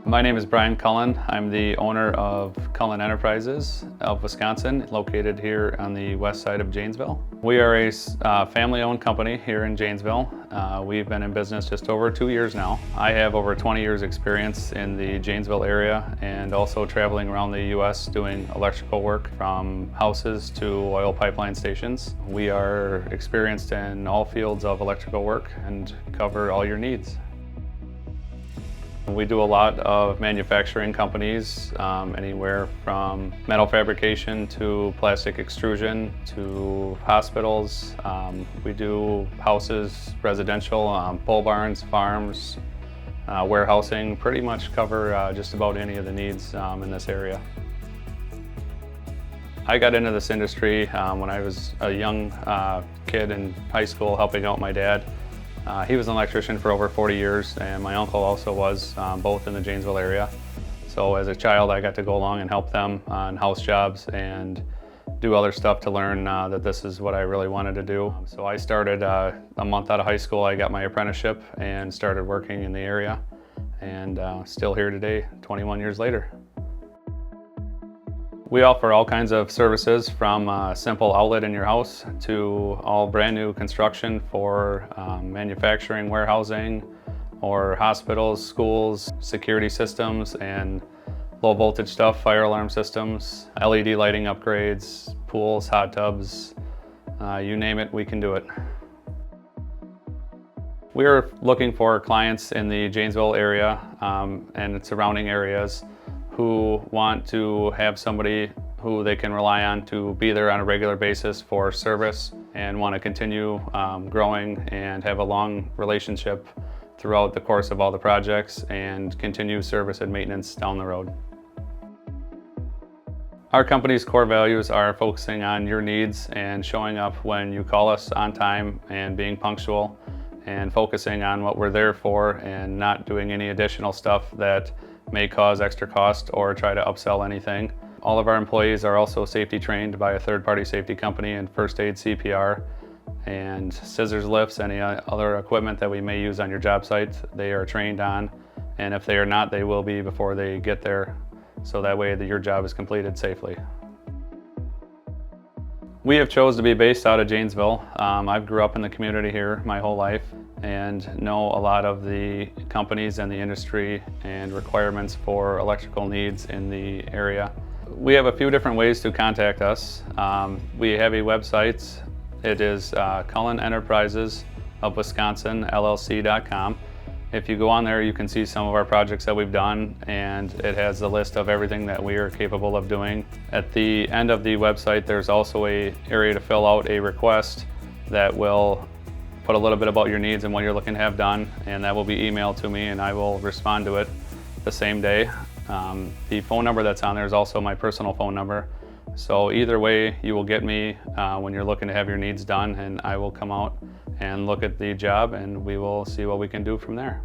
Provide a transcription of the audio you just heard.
My name is Brian Cullen. I'm the owner of Cullen Enterprises of Wisconsin, located here on the west side of Janesville. We are a family-owned company here in Janesville. We've been in business just over 2 years now. I have over 20 years experience in the Janesville area and also traveling around the U.S. doing electrical work from houses to oil pipeline stations. We are experienced in all fields of electrical work and cover all your needs. We do a lot of manufacturing companies, anywhere from metal fabrication to plastic extrusion to hospitals. We do houses, residential, pole barns, farms, warehousing, pretty much cover just about any of the needs in this area. I got into this industry when I was a young kid in high school helping out my dad. He was an electrician for over 40 years, and my uncle also was, both in the Janesville area. So as a child, I got to go along and help them on house jobs and do other stuff to learn that this is what I really wanted to do. So I started a month out of high school. I got my apprenticeship and started working in the area, and still here today, 21 years later. We offer all kinds of services, from a simple outlet in your house to all brand new construction for manufacturing, warehousing, or hospitals, schools, security systems, and low voltage stuff, fire alarm systems, LED lighting upgrades, pools, hot tubs, you name it, we can do it. We are looking for clients in the Janesville area and surrounding areas who want to have somebody who they can rely on to be there on a regular basis for service and want to continue growing and have a long relationship throughout the course of all the projects and continue service and maintenance down the road. Our company's core values are focusing on your needs and showing up when you call us on time and being punctual, and focusing on what we're there for and not doing any additional stuff that may cause extra cost or try to upsell anything. All of our employees are also safety trained by a third-party safety company in first aid, CPR, and scissors lifts, any other equipment that we may use on your job site, they are trained on. And if they are not, they will be before they get there, so that way that your job is completed safely. We have chose to be based out of Janesville. I grew up in the community here my whole life and know a lot of the companies and the industry and requirements for electrical needs in the area. We have a few different ways to contact us. We have a website. It is Cullen Enterprises of Wisconsin, LLC.com. If you go on there, you can see some of our projects that we've done, and it has a list of everything that we are capable of doing. At the end of the website, there's also an area to fill out a request that will put a little bit about your needs and what you're looking to have done, and that will be emailed to me and I will respond to it the same day. The phone number that's on there is also my personal phone number. So either way, you will get me when you're looking to have your needs done, and I will come out and look at the job and we will see what we can do from there.